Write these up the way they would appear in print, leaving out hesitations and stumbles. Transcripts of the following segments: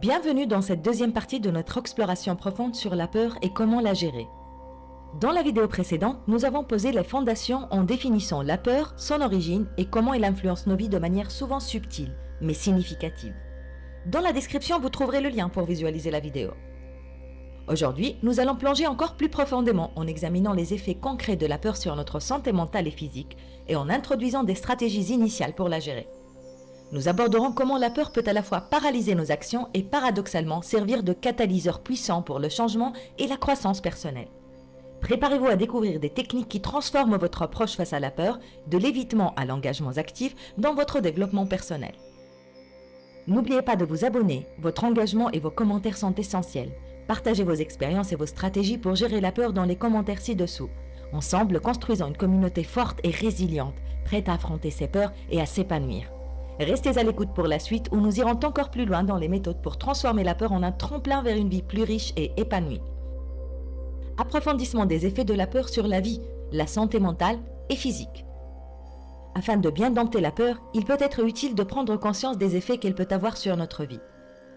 Bienvenue dans cette deuxième partie de notre exploration profonde sur la peur et comment la gérer. Dans la vidéo précédente, nous avons posé les fondations en définissant la peur, son origine et comment elle influence nos vies de manière souvent subtile, mais significative. Dans la description, vous trouverez le lien pour visualiser la vidéo. Aujourd'hui, nous allons plonger encore plus profondément en examinant les effets concrets de la peur sur notre santé mentale et physique et en introduisant des stratégies initiales pour la gérer. Nous aborderons comment la peur peut à la fois paralyser nos actions et paradoxalement servir de catalyseur puissant pour le changement et la croissance personnelle. Préparez-vous à découvrir des techniques qui transforment votre approche face à la peur, de l'évitement à l'engagement actif dans votre développement personnel. N'oubliez pas de vous abonner, votre engagement et vos commentaires sont essentiels. Partagez vos expériences et vos stratégies pour gérer la peur dans les commentaires ci-dessous. Ensemble, construisons une communauté forte et résiliente, prête à affronter ses peurs et à s'épanouir. Restez à l'écoute pour la suite où nous irons encore plus loin dans les méthodes pour transformer la peur en un tremplin vers une vie plus riche et épanouie. Approfondissement des effets de la peur sur la vie, la santé mentale et physique. Afin de bien dompter la peur, il peut être utile de prendre conscience des effets qu'elle peut avoir sur notre vie.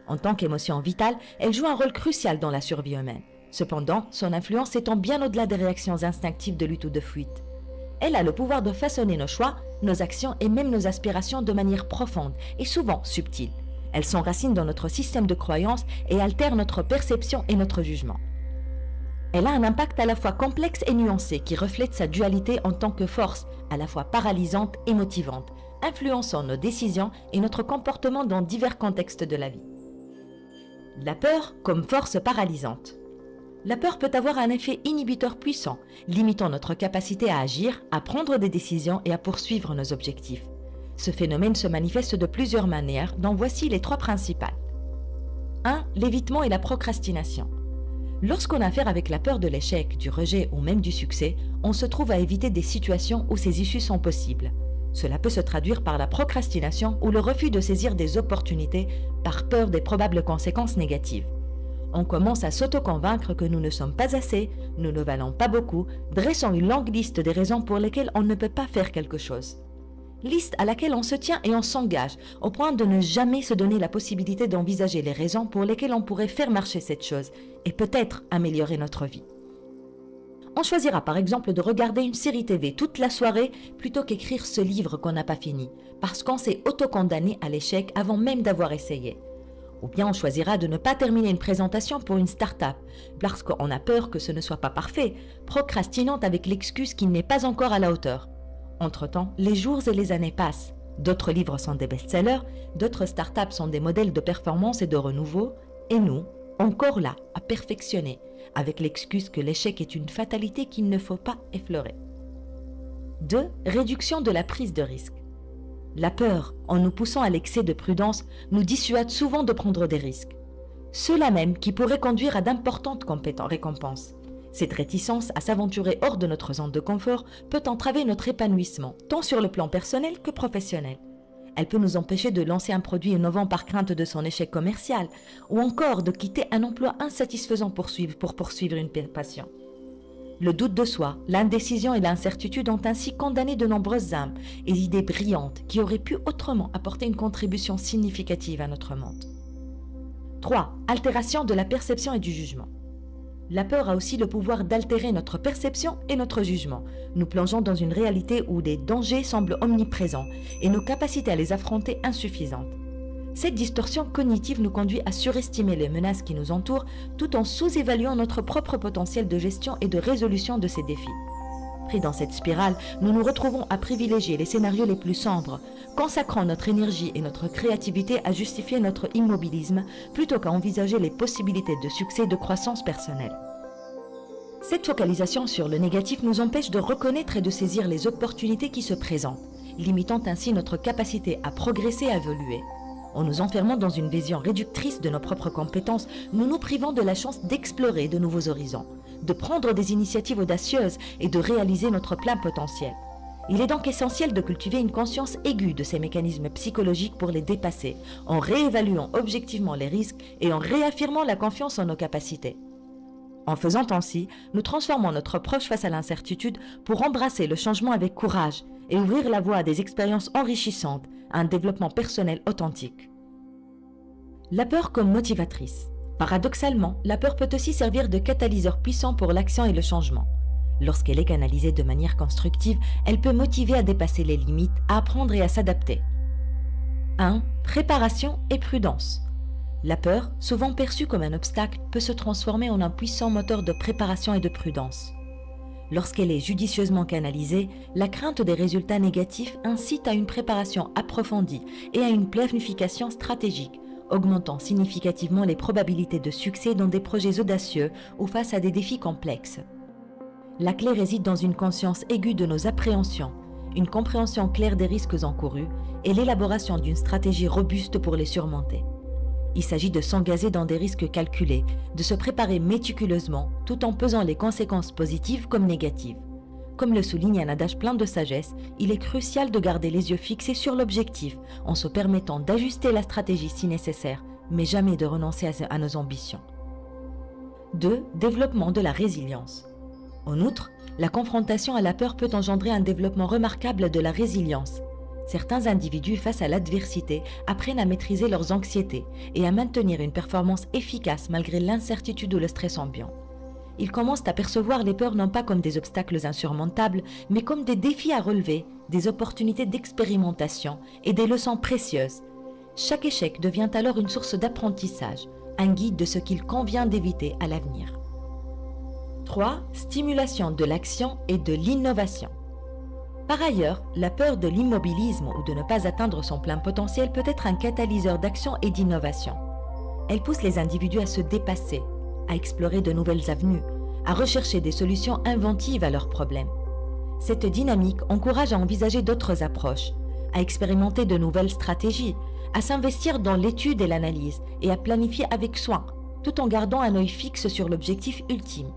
En tant qu'émotion vitale, elle joue un rôle crucial dans la survie humaine. Cependant, son influence s'étend bien au-delà des réactions instinctives de lutte ou de fuite. Elle a le pouvoir de façonner nos choix, nos actions et même nos aspirations de manière profonde et souvent subtile. Elle s'enracine dans notre système de croyances et altère notre perception et notre jugement. Elle a un impact à la fois complexe et nuancé qui reflète sa dualité en tant que force, à la fois paralysante et motivante, influençant nos décisions et notre comportement dans divers contextes de la vie. La peur comme force paralysante. La peur peut avoir un effet inhibiteur puissant, limitant notre capacité à agir, à prendre des décisions et à poursuivre nos objectifs. Ce phénomène se manifeste de plusieurs manières, dont voici les trois principales. 1. L'évitement et la procrastination. Lorsqu'on a affaire avec la peur de l'échec, du rejet ou même du succès, on se trouve à éviter des situations où ces issues sont possibles. Cela peut se traduire par la procrastination ou le refus de saisir des opportunités par peur des probables conséquences négatives. On commence à s'auto-convaincre que nous ne sommes pas assez, nous ne valons pas beaucoup, dressant une longue liste des raisons pour lesquelles on ne peut pas faire quelque chose. Liste à laquelle on se tient et on s'engage, au point de ne jamais se donner la possibilité d'envisager les raisons pour lesquelles on pourrait faire marcher cette chose et peut-être améliorer notre vie. On choisira par exemple de regarder une série TV toute la soirée plutôt qu'écrire ce livre qu'on n'a pas fini, parce qu'on s'est auto-condamné à l'échec avant même d'avoir essayé. Ou bien on choisira de ne pas terminer une présentation pour une start-up, parce qu'on a peur que ce ne soit pas parfait, procrastinant avec l'excuse qu'il n'est pas encore à la hauteur. Entre-temps, les jours et les années passent. D'autres livres sont des best-sellers, d'autres start-up sont des modèles de performance et de renouveau, et nous, encore là, à perfectionner, avec l'excuse que l'échec est une fatalité qu'il ne faut pas effleurer. 2. Réduction de la prise de risque. La peur, en nous poussant à l'excès de prudence, nous dissuade souvent de prendre des risques. Ceux-là même qui pourraient conduire à d'importantes récompenses. Cette réticence à s'aventurer hors de notre zone de confort peut entraver notre épanouissement, tant sur le plan personnel que professionnel. Elle peut nous empêcher de lancer un produit innovant par crainte de son échec commercial, ou encore de quitter un emploi insatisfaisant pour poursuivre une passion. Le doute de soi, l'indécision et l'incertitude ont ainsi condamné de nombreuses âmes et idées brillantes qui auraient pu autrement apporter une contribution significative à notre monde. 3. Altération de la perception et du jugement. La peur a aussi le pouvoir d'altérer notre perception et notre jugement, nous plongeant dans une réalité où des dangers semblent omniprésents et nos capacités à les affronter insuffisantes. Cette distorsion cognitive nous conduit à surestimer les menaces qui nous entourent tout en sous-évaluant notre propre potentiel de gestion et de résolution de ces défis. Pris dans cette spirale, nous nous retrouvons à privilégier les scénarios les plus sombres, consacrant notre énergie et notre créativité à justifier notre immobilisme plutôt qu'à envisager les possibilités de succès et de croissance personnelle. Cette focalisation sur le négatif nous empêche de reconnaître et de saisir les opportunités qui se présentent, limitant ainsi notre capacité à progresser et à évoluer. En nous enfermant dans une vision réductrice de nos propres compétences, nous nous privons de la chance d'explorer de nouveaux horizons, de prendre des initiatives audacieuses et de réaliser notre plein potentiel. Il est donc essentiel de cultiver une conscience aiguë de ces mécanismes psychologiques pour les dépasser, en réévaluant objectivement les risques et en réaffirmant la confiance en nos capacités. En faisant ainsi, nous transformons notre approche face à l'incertitude pour embrasser le changement avec courage et ouvrir la voie à des expériences enrichissantes, à un développement personnel authentique. La peur comme motivatrice. Paradoxalement, la peur peut aussi servir de catalyseur puissant pour l'action et le changement. Lorsqu'elle est canalisée de manière constructive, elle peut motiver à dépasser les limites, à apprendre et à s'adapter. 1. Préparation et prudence. La peur, souvent perçue comme un obstacle, peut se transformer en un puissant moteur de préparation et de prudence. Lorsqu'elle est judicieusement canalisée, la crainte des résultats négatifs incite à une préparation approfondie et à une planification stratégique, augmentant significativement les probabilités de succès dans des projets audacieux ou face à des défis complexes. La clé réside dans une conscience aiguë de nos appréhensions, une compréhension claire des risques encourus et l'élaboration d'une stratégie robuste pour les surmonter. Il s'agit de s'engager dans des risques calculés, de se préparer méticuleusement tout en pesant les conséquences positives comme négatives. Comme le souligne un adage plein de sagesse, il est crucial de garder les yeux fixés sur l'objectif en se permettant d'ajuster la stratégie si nécessaire, mais jamais de renoncer à nos ambitions. 2. Développement de la résilience. En outre, la confrontation à la peur peut engendrer un développement remarquable de la résilience. Certains individus face à l'adversité apprennent à maîtriser leurs anxiétés et à maintenir une performance efficace malgré l'incertitude ou le stress ambiant. Ils commencent à percevoir les peurs non pas comme des obstacles insurmontables, mais comme des défis à relever, des opportunités d'expérimentation et des leçons précieuses. Chaque échec devient alors une source d'apprentissage, un guide de ce qu'il convient d'éviter à l'avenir. 3. Stimulation de l'action et de l'innovation. Par ailleurs, la peur de l'immobilisme ou de ne pas atteindre son plein potentiel peut être un catalyseur d'action et d'innovation. Elle pousse les individus à se dépasser, à explorer de nouvelles avenues, à rechercher des solutions inventives à leurs problèmes. Cette dynamique encourage à envisager d'autres approches, à expérimenter de nouvelles stratégies, à s'investir dans l'étude et l'analyse et à planifier avec soin, tout en gardant un œil fixe sur l'objectif ultime.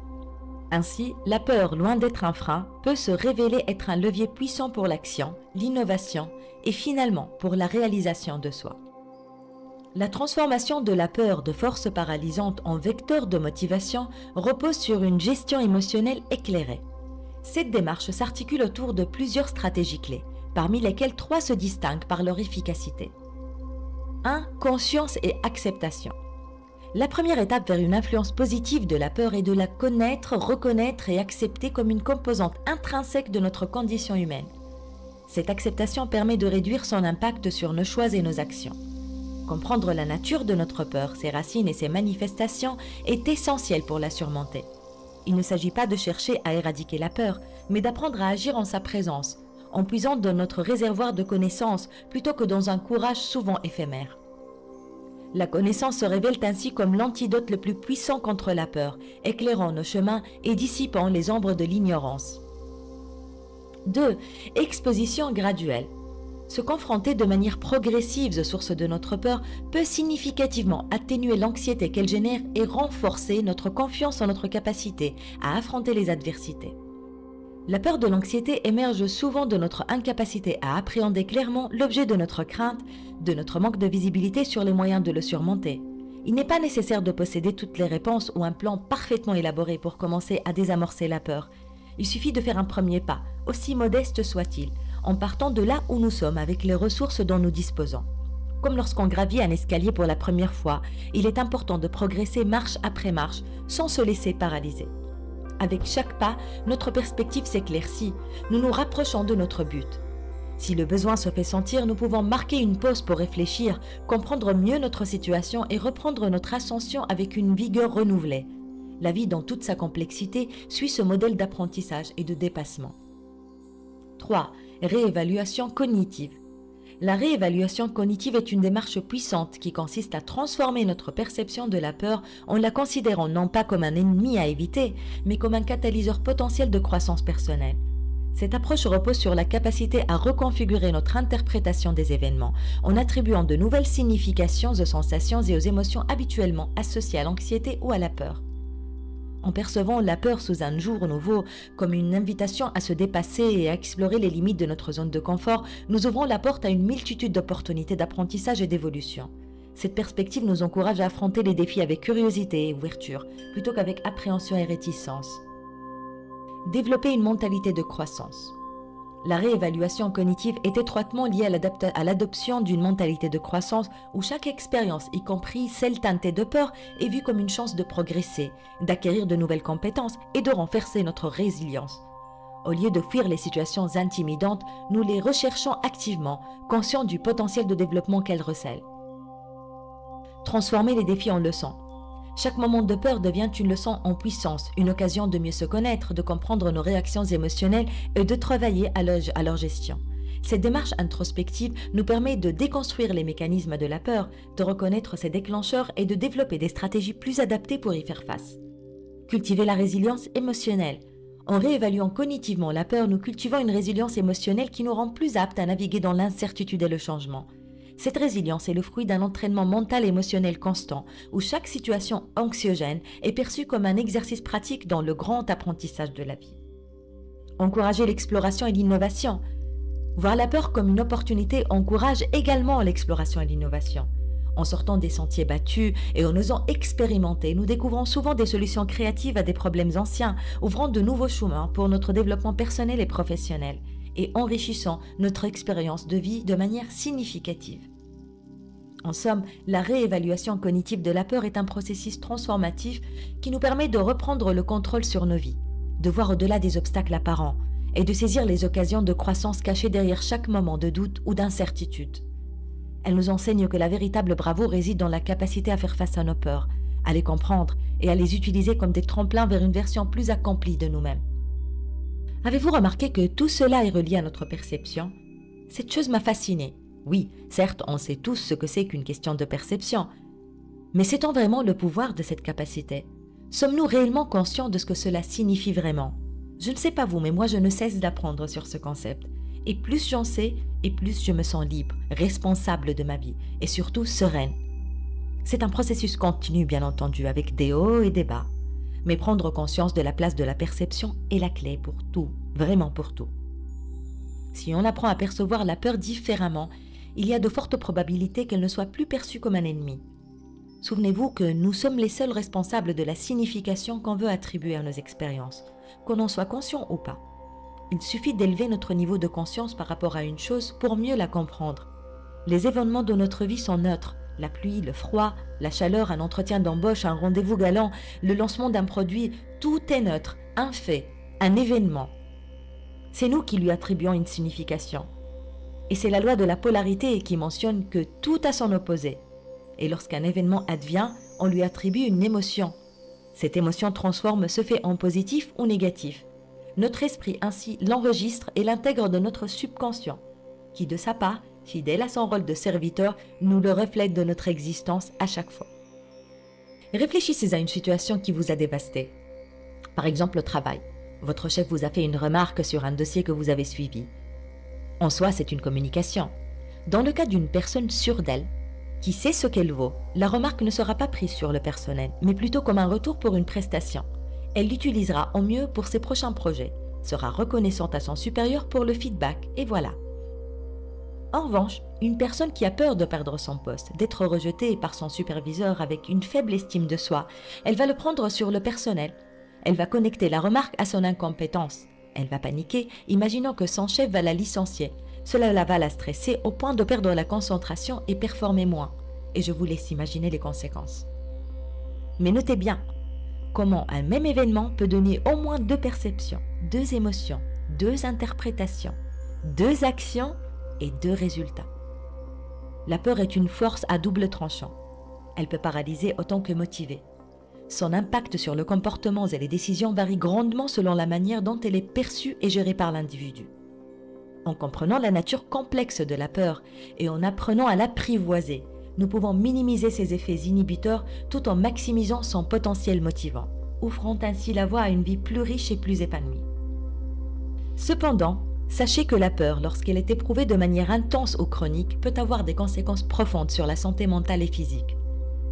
Ainsi, la peur, loin d'être un frein, peut se révéler être un levier puissant pour l'action, l'innovation et finalement pour la réalisation de soi. La transformation de la peur de force paralysante en vecteur de motivation repose sur une gestion émotionnelle éclairée. Cette démarche s'articule autour de plusieurs stratégies clés, parmi lesquelles 3 se distinguent par leur efficacité. 1. Conscience et acceptation. La première étape vers une influence positive de la peur est de la connaître, reconnaître et accepter comme une composante intrinsèque de notre condition humaine. Cette acceptation permet de réduire son impact sur nos choix et nos actions. Comprendre la nature de notre peur, ses racines et ses manifestations est essentiel pour la surmonter. Il ne s'agit pas de chercher à éradiquer la peur, mais d'apprendre à agir en sa présence, en puisant dans notre réservoir de connaissances plutôt que dans un courage souvent éphémère. La connaissance se révèle ainsi comme l'antidote le plus puissant contre la peur, éclairant nos chemins et dissipant les ombres de l'ignorance. 2. Exposition graduelle. Se confronter de manière progressive aux sources de notre peur peut significativement atténuer l'anxiété qu'elle génère et renforcer notre confiance en notre capacité à affronter les adversités. La peur de l'anxiété émerge souvent de notre incapacité à appréhender clairement l'objet de notre crainte, de notre manque de visibilité sur les moyens de le surmonter. Il n'est pas nécessaire de posséder toutes les réponses ou un plan parfaitement élaboré pour commencer à désamorcer la peur. Il suffit de faire un premier pas, aussi modeste soit-il, en partant de là où nous sommes avec les ressources dont nous disposons. Comme lorsqu'on gravit un escalier pour la première fois, il est important de progresser marche après marche sans se laisser paralyser. Avec chaque pas, notre perspective s'éclaircit, nous nous rapprochons de notre but. Si le besoin se fait sentir, nous pouvons marquer une pause pour réfléchir, comprendre mieux notre situation et reprendre notre ascension avec une vigueur renouvelée. La vie dans toute sa complexité suit ce modèle d'apprentissage et de dépassement. 3. Réévaluation cognitive. La réévaluation cognitive est une démarche puissante qui consiste à transformer notre perception de la peur en la considérant non pas comme un ennemi à éviter, mais comme un catalyseur potentiel de croissance personnelle. Cette approche repose sur la capacité à reconfigurer notre interprétation des événements en attribuant de nouvelles significations aux sensations et aux émotions habituellement associées à l'anxiété ou à la peur. En percevant la peur sous un jour nouveau, comme une invitation à se dépasser et à explorer les limites de notre zone de confort, nous ouvrons la porte à une multitude d'opportunités d'apprentissage et d'évolution. Cette perspective nous encourage à affronter les défis avec curiosité et ouverture, plutôt qu'avec appréhension et réticence. Développer une mentalité de croissance. La réévaluation cognitive est étroitement liée à l'adoption d'une mentalité de croissance où chaque expérience, y compris celle teintée de peur, est vue comme une chance de progresser, d'acquérir de nouvelles compétences et de renforcer notre résilience. Au lieu de fuir les situations intimidantes, nous les recherchons activement, conscients du potentiel de développement qu'elles recèlent. Transformer les défis en leçons. Chaque moment de peur devient une leçon en puissance, une occasion de mieux se connaître, de comprendre nos réactions émotionnelles et de travailler à leur gestion. Cette démarche introspective nous permet de déconstruire les mécanismes de la peur, de reconnaître ses déclencheurs et de développer des stratégies plus adaptées pour y faire face. Cultiver la résilience émotionnelle. En réévaluant cognitivement la peur, nous cultivons une résilience émotionnelle qui nous rend plus aptes à naviguer dans l'incertitude et le changement. Cette résilience est le fruit d'un entraînement mental et émotionnel constant, où chaque situation anxiogène est perçue comme un exercice pratique dans le grand apprentissage de la vie. Encourager l'exploration et l'innovation. Voir la peur comme une opportunité encourage également l'exploration et l'innovation. En sortant des sentiers battus et en osant expérimenter, nous découvrons souvent des solutions créatives à des problèmes anciens, ouvrant de nouveaux chemins pour notre développement personnel et professionnel, et enrichissant notre expérience de vie de manière significative. En somme, la réévaluation cognitive de la peur est un processus transformatif qui nous permet de reprendre le contrôle sur nos vies, de voir au-delà des obstacles apparents et de saisir les occasions de croissance cachées derrière chaque moment de doute ou d'incertitude. Elle nous enseigne que la véritable bravoure réside dans la capacité à faire face à nos peurs, à les comprendre et à les utiliser comme des tremplins vers une version plus accomplie de nous-mêmes. Avez-vous remarqué que tout cela est relié à notre perception? Cette chose m'a fascinée. Oui, certes, on sait tous ce que c'est qu'une question de perception. Mais sait-on vraiment le pouvoir de cette capacité? Sommes-nous réellement conscients de ce que cela signifie vraiment? Je ne sais pas vous, mais moi je ne cesse d'apprendre sur ce concept. Et plus j'en sais, et plus je me sens libre, responsable de ma vie, et surtout sereine. C'est un processus continu, bien entendu, avec des hauts et des bas. Mais prendre conscience de la place de la perception est la clé pour tout, vraiment pour tout. Si on apprend à percevoir la peur différemment, il y a de fortes probabilités qu'elle ne soit plus perçue comme un ennemi. Souvenez-vous que nous sommes les seuls responsables de la signification qu'on veut attribuer à nos expériences, qu'on en soit conscient ou pas. Il suffit d'élever notre niveau de conscience par rapport à une chose pour mieux la comprendre. Les événements de notre vie sont neutres. La pluie, le froid, la chaleur, un entretien d'embauche, un rendez-vous galant, le lancement d'un produit, tout est neutre, un fait, un événement. C'est nous qui lui attribuons une signification. Et c'est la loi de la polarité qui mentionne que tout a son opposé. Et lorsqu'un événement advient, on lui attribue une émotion. Cette émotion transforme ce fait en positif ou négatif. Notre esprit ainsi l'enregistre et l'intègre dans notre subconscient, qui de sa part, fidèle à son rôle de serviteur, nous le reflète de notre existence à chaque fois. Réfléchissez à une situation qui vous a dévasté. Par exemple, le travail. Votre chef vous a fait une remarque sur un dossier que vous avez suivi. En soi, c'est une communication. Dans le cas d'une personne sûre d'elle, qui sait ce qu'elle vaut, la remarque ne sera pas prise sur le personnel, mais plutôt comme un retour pour une prestation. Elle l'utilisera au mieux pour ses prochains projets, sera reconnaissante à son supérieur pour le feedback, et voilà. En revanche, une personne qui a peur de perdre son poste, d'être rejetée par son superviseur avec une faible estime de soi, elle va le prendre sur le personnel. Elle va connecter la remarque à son incompétence. Elle va paniquer, imaginant que son chef va la licencier. Cela va la stresser au point de perdre la concentration et performer moins. Et je vous laisse imaginer les conséquences. Mais notez bien comment un même événement peut donner au moins deux perceptions, deux émotions, deux interprétations, deux actions et deux résultats. La peur est une force à double tranchant. Elle peut paralyser autant que motiver. Son impact sur le comportement et les décisions varie grandement selon la manière dont elle est perçue et gérée par l'individu. En comprenant la nature complexe de la peur et en apprenant à l'apprivoiser, nous pouvons minimiser ses effets inhibiteurs tout en maximisant son potentiel motivant, ouvrant ainsi la voie à une vie plus riche et plus épanouie. Cependant, sachez que la peur, lorsqu'elle est éprouvée de manière intense ou chronique, peut avoir des conséquences profondes sur la santé mentale et physique.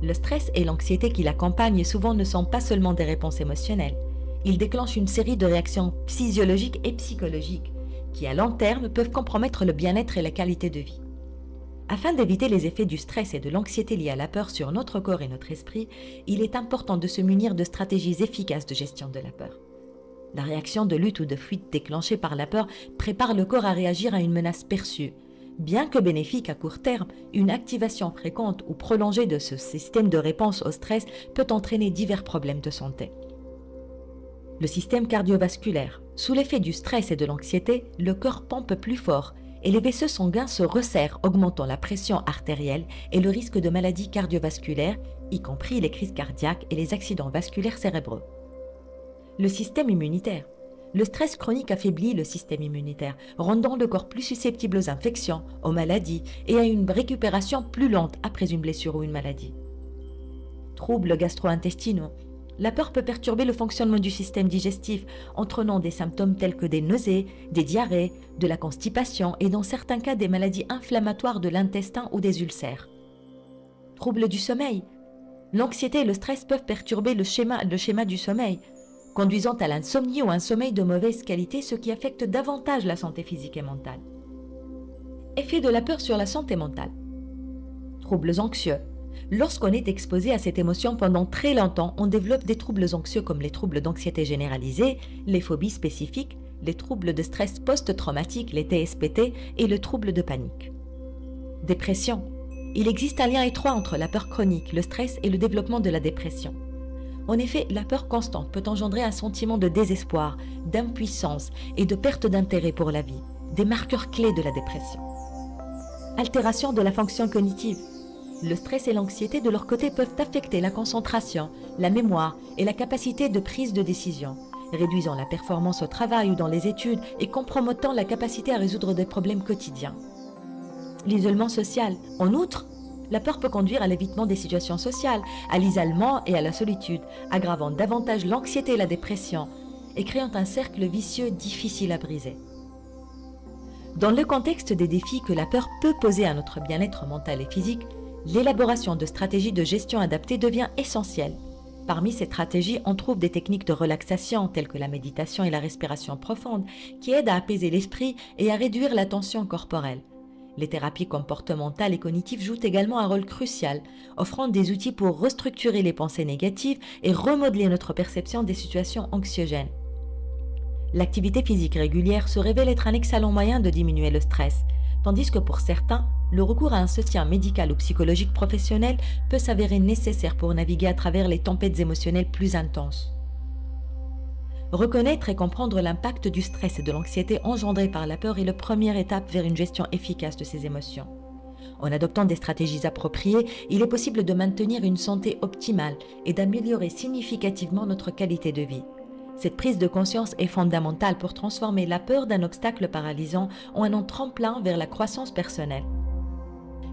Le stress et l'anxiété qui l'accompagnent souvent ne sont pas seulement des réponses émotionnelles. Ils déclenchent une série de réactions physiologiques et psychologiques qui, à long terme, peuvent compromettre le bien-être et la qualité de vie. Afin d'éviter les effets du stress et de l'anxiété liés à la peur sur notre corps et notre esprit, il est important de se munir de stratégies efficaces de gestion de la peur. La réaction de lutte ou de fuite déclenchée par la peur prépare le corps à réagir à une menace perçue. Bien que bénéfique à court terme, une activation fréquente ou prolongée de ce système de réponse au stress peut entraîner divers problèmes de santé. Le système cardiovasculaire. Sous l'effet du stress et de l'anxiété, le cœur pompe plus fort et les vaisseaux sanguins se resserrent, augmentant la pression artérielle et le risque de maladies cardiovasculaires, y compris les crises cardiaques et les accidents vasculaires cérébraux. Le système immunitaire. Le stress chronique affaiblit le système immunitaire, rendant le corps plus susceptible aux infections, aux maladies et à une récupération plus lente après une blessure ou une maladie. Troubles gastro-intestinaux. La peur peut perturber le fonctionnement du système digestif, entraînant des symptômes tels que des nausées, des diarrhées, de la constipation et dans certains cas des maladies inflammatoires de l'intestin ou des ulcères. Troubles du sommeil. L'anxiété et le stress peuvent perturber le schéma du sommeil, conduisant à l'insomnie ou un sommeil de mauvaise qualité, ce qui affecte davantage la santé physique et mentale. Effet de la peur sur la santé mentale. Troubles anxieux. Lorsqu'on est exposé à cette émotion pendant très longtemps, on développe des troubles anxieux comme les troubles d'anxiété généralisée, les phobies spécifiques, les troubles de stress post-traumatique, les TSPT et le trouble de panique. Dépression. Il existe un lien étroit entre la peur chronique, le stress et le développement de la dépression. En effet, la peur constante peut engendrer un sentiment de désespoir, d'impuissance et de perte d'intérêt pour la vie, des marqueurs clés de la dépression. Altération de la fonction cognitive. Le stress et l'anxiété de leur côté peuvent affecter la concentration, la mémoire et la capacité de prise de décision, réduisant la performance au travail ou dans les études et compromettant la capacité à résoudre des problèmes quotidiens. L'isolement social. En outre, la peur peut conduire à l'évitement des situations sociales, à l'isolement et à la solitude, aggravant davantage l'anxiété et la dépression et créant un cercle vicieux difficile à briser. Dans le contexte des défis que la peur peut poser à notre bien-être mental et physique, l'élaboration de stratégies de gestion adaptées devient essentielle. Parmi ces stratégies, on trouve des techniques de relaxation telles que la méditation et la respiration profonde qui aident à apaiser l'esprit et à réduire la tension corporelle. Les thérapies comportementales et cognitives jouent également un rôle crucial, offrant des outils pour restructurer les pensées négatives et remodeler notre perception des situations anxiogènes. L'activité physique régulière se révèle être un excellent moyen de diminuer le stress, tandis que pour certains, le recours à un soutien médical ou psychologique professionnel peut s'avérer nécessaire pour naviguer à travers les tempêtes émotionnelles plus intenses. Reconnaître et comprendre l'impact du stress et de l'anxiété engendrés par la peur est la première étape vers une gestion efficace de ces émotions. En adoptant des stratégies appropriées, il est possible de maintenir une santé optimale et d'améliorer significativement notre qualité de vie. Cette prise de conscience est fondamentale pour transformer la peur d'un obstacle paralysant en un tremplin vers la croissance personnelle.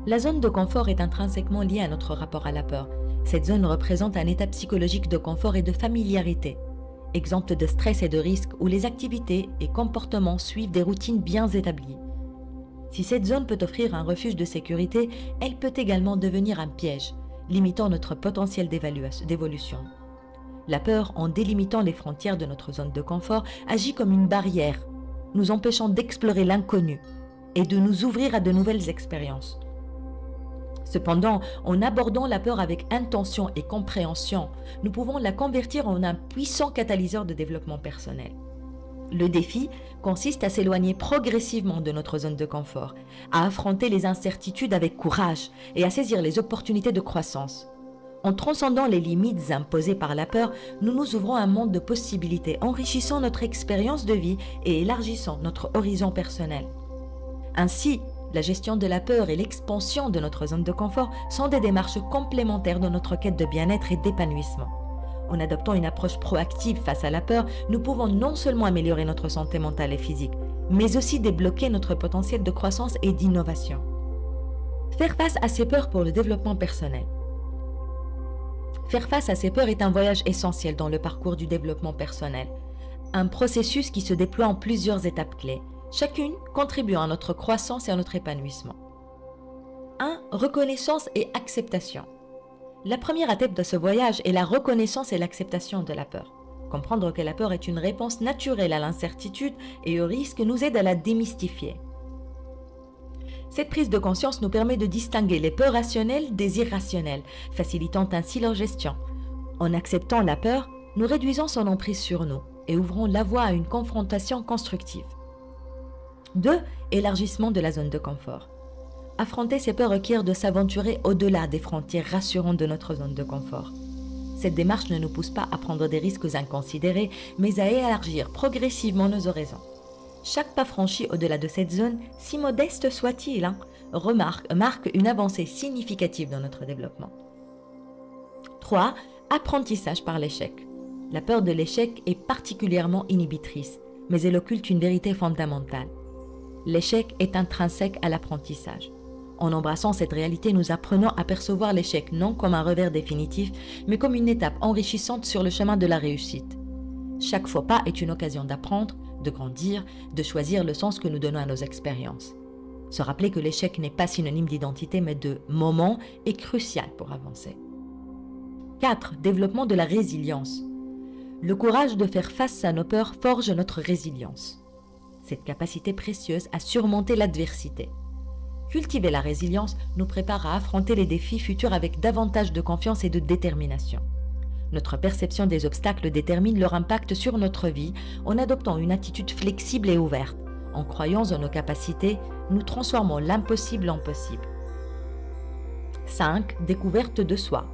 La zone de confort est intrinsèquement liée à notre rapport à la peur. Cette zone représente un état psychologique de confort et de familiarité, exempte de stress et de risques où les activités et comportements suivent des routines bien établies. Si cette zone peut offrir un refuge de sécurité, elle peut également devenir un piège, limitant notre potentiel d'évolution. La peur, en délimitant les frontières de notre zone de confort, agit comme une barrière, nous empêchant d'explorer l'inconnu et de nous ouvrir à de nouvelles expériences. Cependant, en abordant la peur avec intention et compréhension, nous pouvons la convertir en un puissant catalyseur de développement personnel. Le défi consiste à s'éloigner progressivement de notre zone de confort, à affronter les incertitudes avec courage et à saisir les opportunités de croissance. En transcendant les limites imposées par la peur, nous nous ouvrons à un monde de possibilités, enrichissant notre expérience de vie et élargissant notre horizon personnel. Ainsi, la gestion de la peur et l'expansion de notre zone de confort sont des démarches complémentaires de notre quête de bien-être et d'épanouissement. En adoptant une approche proactive face à la peur, nous pouvons non seulement améliorer notre santé mentale et physique, mais aussi débloquer notre potentiel de croissance et d'innovation. Faire face à ces peurs pour le développement personnel. Faire face à ces peurs est un voyage essentiel dans le parcours du développement personnel, un processus qui se déploie en plusieurs étapes clés, chacune contribuant à notre croissance et à notre épanouissement. 1. Reconnaissance et acceptation. La première étape de ce voyage est la reconnaissance et l'acceptation de la peur. Comprendre que la peur est une réponse naturelle à l'incertitude et au risque nous aide à la démystifier. Cette prise de conscience nous permet de distinguer les peurs rationnelles des irrationnelles, facilitant ainsi leur gestion. En acceptant la peur, nous réduisons son emprise sur nous, et ouvrons la voie à une confrontation constructive. 2. Élargissement de la zone de confort. Affronter ces peurs requiert de s'aventurer au-delà des frontières rassurantes de notre zone de confort. Cette démarche ne nous pousse pas à prendre des risques inconsidérés, mais à élargir progressivement nos horizons. Chaque pas franchi au-delà de cette zone, si modeste soit-il, marque une avancée significative dans notre développement. 3. Apprentissage par l'échec. La peur de l'échec est particulièrement inhibitrice, mais elle occulte une vérité fondamentale. L'échec est intrinsèque à l'apprentissage. En embrassant cette réalité, nous apprenons à percevoir l'échec non comme un revers définitif, mais comme une étape enrichissante sur le chemin de la réussite. Chaque faux pas est une occasion d'apprendre, de grandir, de choisir le sens que nous donnons à nos expériences. Se rappeler que l'échec n'est pas synonyme d'identité, mais de moment est crucial pour avancer. 4. Développement de la résilience. Le courage de faire face à nos peurs forge notre résilience. Cette capacité précieuse à surmonter l'adversité. Cultiver la résilience nous prépare à affronter les défis futurs avec davantage de confiance et de détermination. Notre perception des obstacles détermine leur impact sur notre vie en adoptant une attitude flexible et ouverte. En croyant en nos capacités, nous transformons l'impossible en possible. 5. Découverte de soi.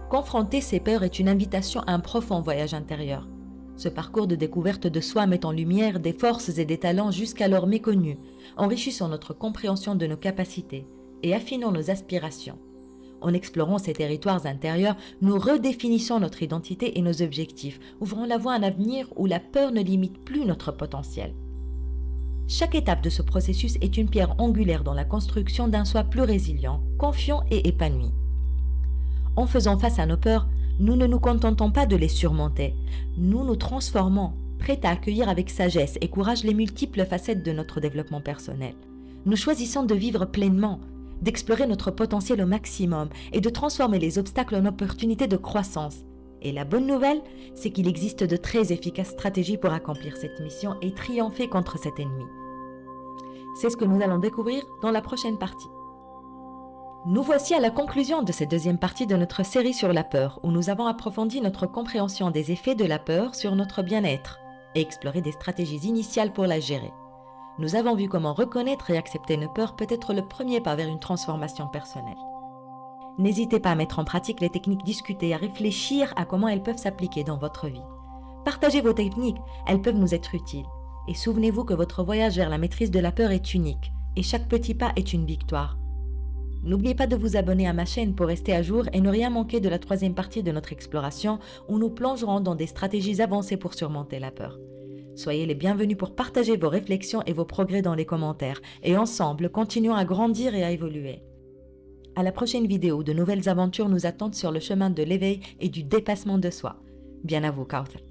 Confronter ses peurs est une invitation à un profond voyage intérieur. Ce parcours de découverte de soi met en lumière des forces et des talents jusqu'alors méconnus, enrichissant notre compréhension de nos capacités et affinant nos aspirations. En explorant ces territoires intérieurs, nous redéfinissons notre identité et nos objectifs, ouvrant la voie à un avenir où la peur ne limite plus notre potentiel. Chaque étape de ce processus est une pierre angulaire dans la construction d'un soi plus résilient, confiant et épanoui. En faisant face à nos peurs, nous ne nous contentons pas de les surmonter, nous nous transformons, prêts à accueillir avec sagesse et courage les multiples facettes de notre développement personnel. Nous choisissons de vivre pleinement, d'explorer notre potentiel au maximum et de transformer les obstacles en opportunités de croissance. Et la bonne nouvelle, c'est qu'il existe de très efficaces stratégies pour accomplir cette mission et triompher contre cet ennemi. C'est ce que nous allons découvrir dans la prochaine partie. Nous voici à la conclusion de cette deuxième partie de notre série sur la peur, où nous avons approfondi notre compréhension des effets de la peur sur notre bien-être et exploré des stratégies initiales pour la gérer. Nous avons vu comment reconnaître et accepter nos peurs peut être le premier pas vers une transformation personnelle. N'hésitez pas à mettre en pratique les techniques discutées et à réfléchir à comment elles peuvent s'appliquer dans votre vie. Partagez vos techniques, elles peuvent nous être utiles. Et souvenez-vous que votre voyage vers la maîtrise de la peur est unique et chaque petit pas est une victoire. N'oubliez pas de vous abonner à ma chaîne pour rester à jour et ne rien manquer de la troisième partie de notre exploration où nous plongerons dans des stratégies avancées pour surmonter la peur. Soyez les bienvenus pour partager vos réflexions et vos progrès dans les commentaires et ensemble, continuons à grandir et à évoluer. À la prochaine vidéo, de nouvelles aventures nous attendent sur le chemin de l'éveil et du dépassement de soi. Bien à vous, Kauthar.